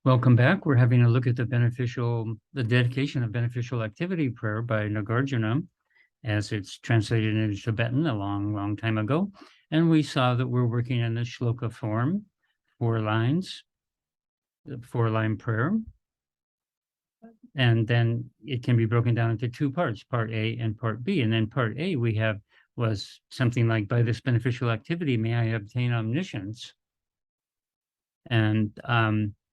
Welcome back. We're having a look at the dedication of beneficial activity prayer by Nagarjuna, as it's translated into Tibetan a long, long time ago. And we saw that we're working in the shloka form, 4 lines, the 4-line prayer. And then it can be broken down into 2 parts, part A and part B. And then part A was something like, by this beneficial activity, may I obtain omniscience. And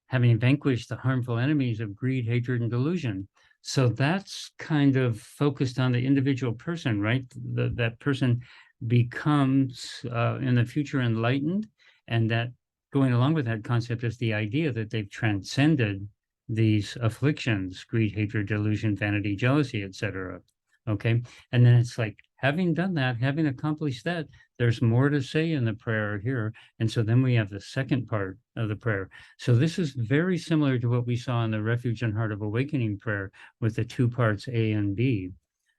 having vanquished the harmful enemies of greed, hatred, and delusion. So that's kind of focused on the individual person, right? That person becomes in the future enlightened, and that going along with that concept is the idea that they've transcended these afflictions: greed, hatred, delusion, vanity, jealousy, etc. Okay, and then it's like, having done that, having accomplished that, there's more to say in the prayer here. And so then we have the second part of the prayer. So this is very similar to what we saw in the Refuge and Heart of Awakening prayer, with the 2 parts A and B.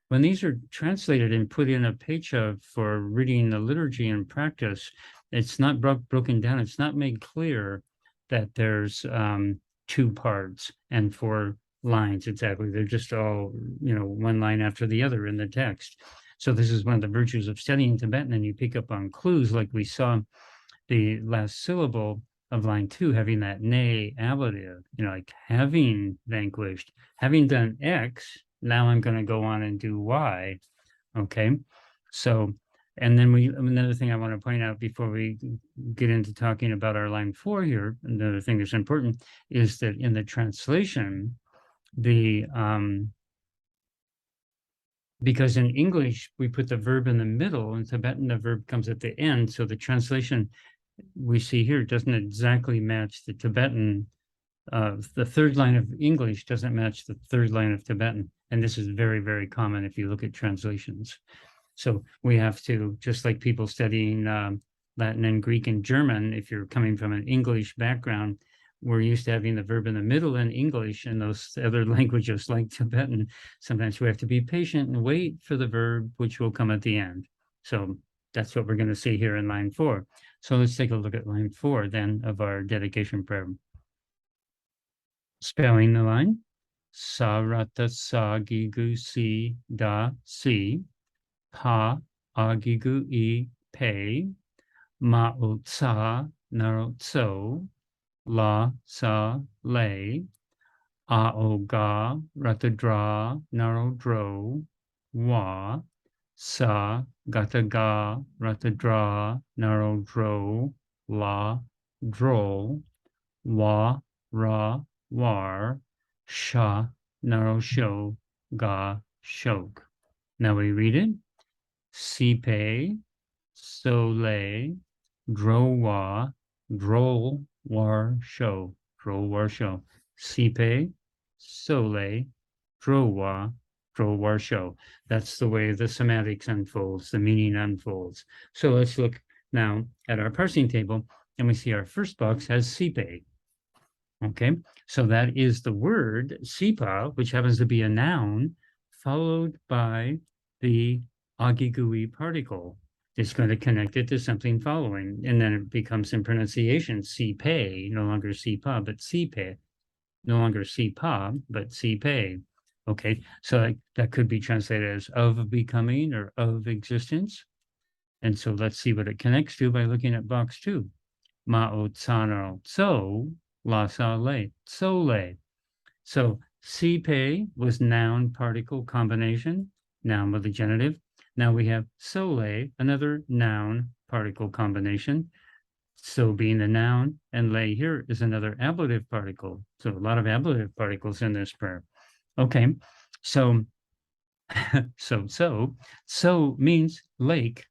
When these are translated and put in a pecha for reading the liturgy and practice, it's not broken down. It's not made clear that there's 2 parts and 4 lines exactly. They're just all, one line after the other in the text. So this is one of the virtues of studying Tibetan, and you pick up on clues, like we saw the last syllable of line 2 having that ne ablative, like having vanquished, having done X, now I'm going to go on and do Y. Okay. So, and then another thing I want to point out before we get into talking about our line 4 here, another thing that's important is that in the translation, because in English, we put the verb in the middle, in Tibetan, the verb comes at the end. So the translation we see here doesn't exactly match the Tibetan. The 3rd line of English doesn't match the 3rd line of Tibetan. And this is very, very common if you look at translations. So we have to, just like people studying Latin and Greek and German, if you're coming from an English background, we're used to having the verb in the middle in English, and those other languages like Tibetan, sometimes we have to be patient and wait for the verb, which will come at the end. So that's what we're going to see here in line 4. So let's take a look at line 4 then of our dedication prayer. Spelling the line: Sarata Sagigu Si Da Si, Pa Agigu I Pe, Ma Utsa Narotso, La Sa Le, Aoga Ratadra Narodro, Wa Sa Gataga Ratadra Narodro, La Dro, Wa Ra War, Sha Narosho Ga Shok. Now we read it. Sipe Sole Drowa Drol War Show. Drol War Show. Sipe Sole Drowa Drol War Show. That's the way the semantics unfolds, the meaning unfolds. So let's look now at our parsing table, and we see our first box has sipe. Okay, so that is the word sipa, which happens to be a noun, followed by the agigui particle. It's going to connect it to something following, and then it becomes in pronunciation sipe, no longer sipa, but sipe, no longer sipa, but sipe. Okay, so that could be translated as of becoming or of existence. And so let's see what it connects to by looking at box 2. Ma'o tsano tso la sa le, sole. So sipe was noun particle combination, noun with the genitive. Now we have sole, another noun particle combination. So being the noun, and lay here is another ablative particle. So a lot of ablative particles in this prayer. Okay, so so means lake,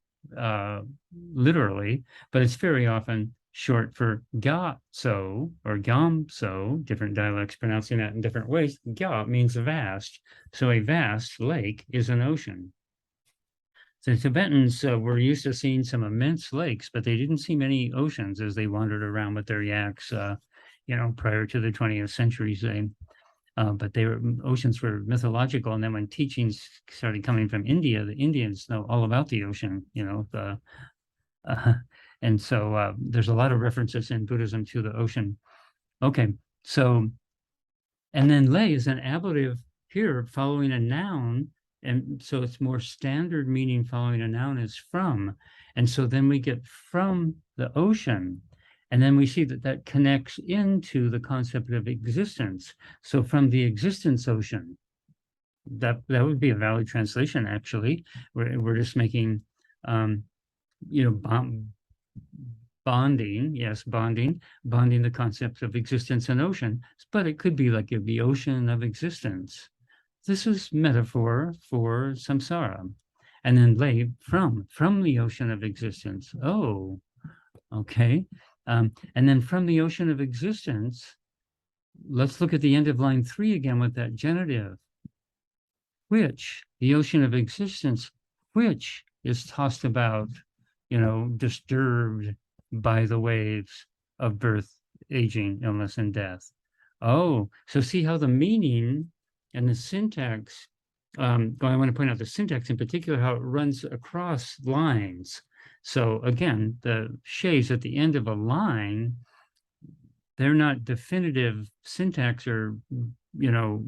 literally, but it's very often short for ga so or gam so, different dialects pronouncing that in different ways. Ga means vast. So a vast lake is an ocean. The Tibetans were used to seeing some immense lakes, but they didn't see many oceans as they wandered around with their yaks, prior to the 20th century, say. But oceans were mythological. And then when teachings started coming from India, the Indians know all about the ocean, and so there's a lot of references in Buddhism to the ocean. Okay, So, and then lay is an ablative here following a noun. And so it's more standard meaning following a noun is from. And so then we get from the ocean. And then we see that that connects into the concept of existence. So from the existence ocean, that would be a valid translation, actually. We're just making, you know, bonding, yes, bonding the concepts of existence and ocean, but it could be like the ocean of existence. This is metaphor for samsara. And then lay from the ocean of existence. Oh, okay. And then from the ocean of existence, let's look at the end of line 3 again with that genitive. Which, the ocean of existence, which is tossed about, you know, disturbed by the waves of birth, aging, illness, and death. Oh, so see how the meaning and the syntax, I want to point out the syntax in particular, how it runs across lines. So again, the shays at the end of a line, they're not definitive syntax or, you know,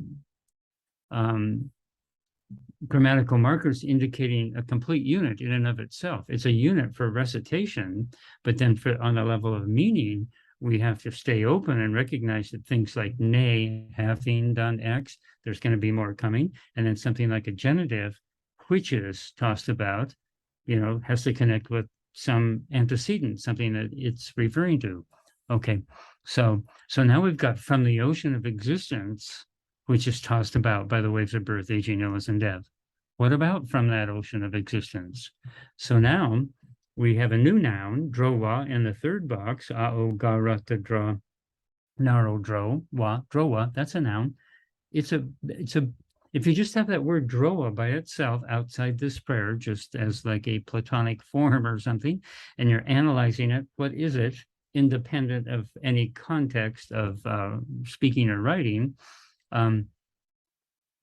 grammatical markers indicating a complete unit in and of itself. It's a unit for recitation, but then for on the level of meaning, we have to stay open and recognize that things like nay, having done X, there's going to be more coming. And then something like a genitive, which is tossed about, you know, has to connect with some antecedent, something that it's referring to. Okay, so now we've got from the ocean of existence, which is tossed about by the waves of birth, aging, illness, and death. What about from that ocean of existence? So now we have a new noun, drowa, in the third box, ao garata dra naro dro wa drowa. That's a noun. It's a if you just have that word drowa by itself outside this prayer, just as like a Platonic form or something, and you're analyzing it, what is it, independent of any context of speaking or writing?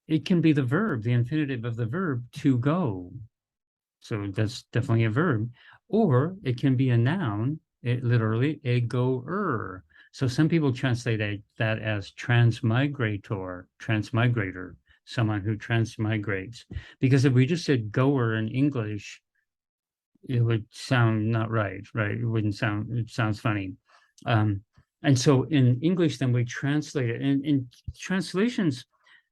It can be the verb, the infinitive of the verb to go. So that's definitely a verb. Or it can be a noun, literally a goer. So some people translate that as transmigrator, someone who transmigrates. Because if we just said goer in English, it would sound not right? It wouldn't sound, it sounds funny. And so in English, then we translate it. And in translations,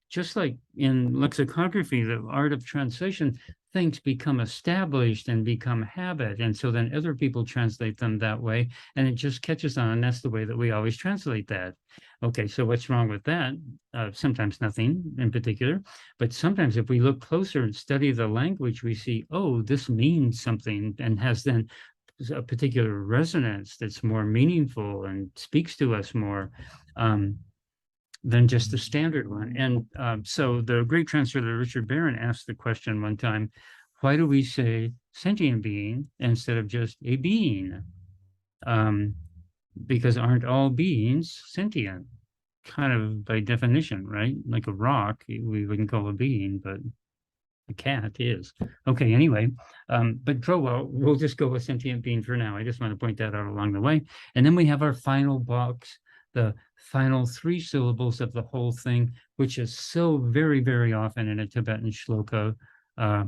just like in lexicography, the art of translation, things become established and become habit. And so then other people translate them that way, and it just catches on. And that's the way that we always translate that. Okay, so what's wrong with that? Sometimes nothing in particular, but sometimes if we look closer and study the language, we see, oh, this means something and has then a particular resonance that's more meaningful and speaks to us more. Than just the standard one. And so the great translator Richard Barron asked the question one time, why do we say sentient being instead of just a being? Because aren't all beings sentient? Kind of by definition, right? Like a rock, we wouldn't call a being, but a cat is. Okay, anyway, but Drowa, we'll just go with sentient being for now. I just want to point that out along the way. And then we have our final box, the final 3 syllables of the whole thing, which is so very, very often in a Tibetan shloka, a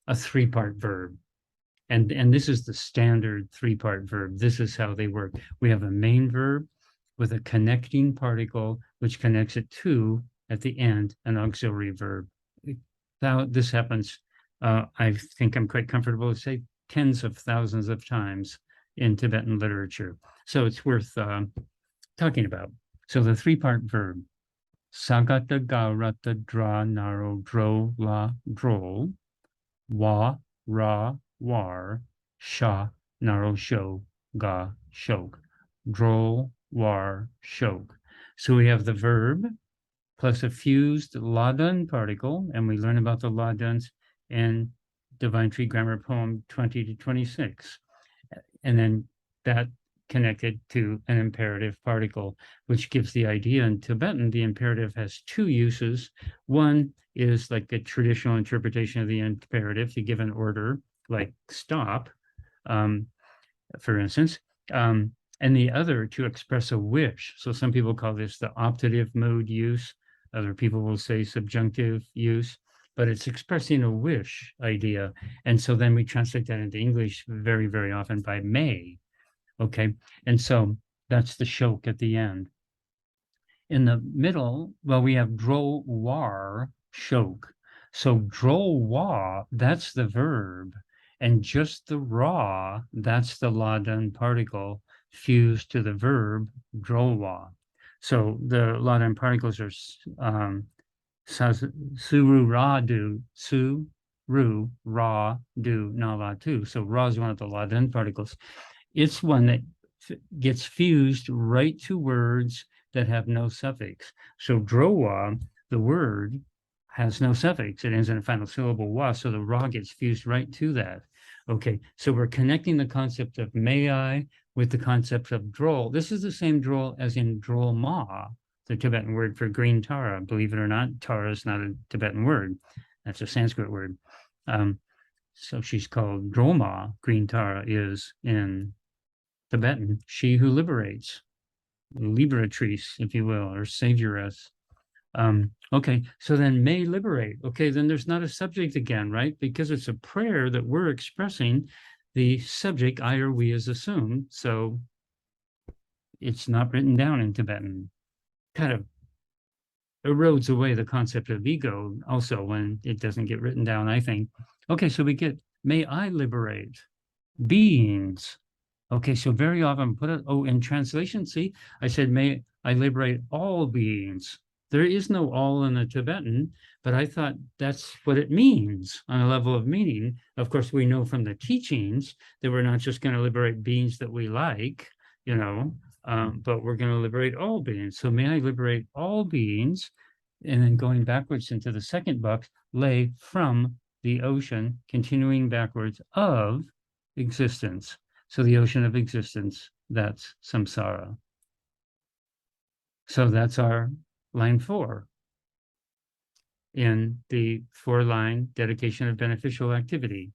3-part verb. And this is the standard 3-part verb. This is how they work. We have a main verb with a connecting particle, which connects it to, at the end, an auxiliary verb. Now, this happens, I think I'm quite comfortable to say, tens of thousands of times in Tibetan literature. So it's worth talking about. So the 3-part verb, sagata gaurata dra naro dro la dro, wa ra war, sha naro sho ga shok, dro war shok. So we have the verb plus a fused ladun particle, and we learn about the laduns in Divine Tree Grammar Poem 20 to 26. And then that connected to an imperative particle, which gives the idea in Tibetan, the imperative has 2 uses. One is like the traditional interpretation of the imperative to give an order, like stop, for instance. and the other to express a wish. So some people call this the optative mode use. Other people will say subjunctive use, but it's expressing a wish idea. And so then we translate that into English very, very often by may. Okay. And so that's the shok at the end. In the middle, well, we have dro war shok. So dro wa, that's the verb. And just the ra, that's the la done particle fused to the verb dro wa. So the la done particles are suru ra do, su ru ra do na la tu. So ra is one of the la done particles. It's one that gets fused right to words that have no suffix. So drowa, the word, has no suffix. It ends in a final syllable wa, so the ra gets fused right to that. Okay, so we're connecting the concept of may I with the concept of droll. This is the same droll as in droll ma, the Tibetan word for green tara. Believe it or not, tara is not a Tibetan word. That's a Sanskrit word. So she's called Droma. Green Tara is in Tibetan, she who liberates, liberatrice, if you will, or savioress. Okay, so then may liberate. Okay, then there's not a subject again, right? Because it's a prayer that we're expressing. The subject, I or we, is assumed. So it's not written down in Tibetan. Kind of erodes away the concept of ego also when it doesn't get written down, I think. Okay, so we get, may I liberate beings. Okay, so very often put it, in translation, see, I said, may I liberate all beings. There is no all in the Tibetan, but I thought that's what it means on a level of meaning. Of course, we know from the teachings that we're not just going to liberate beings that we like, but we're going to liberate all beings. So may I liberate all beings, and then going backwards into the second box, lay from the ocean, continuing backwards of existence. So the ocean of existence, that's samsara. So that's our line 4 in the 4-line dedication of beneficial activity.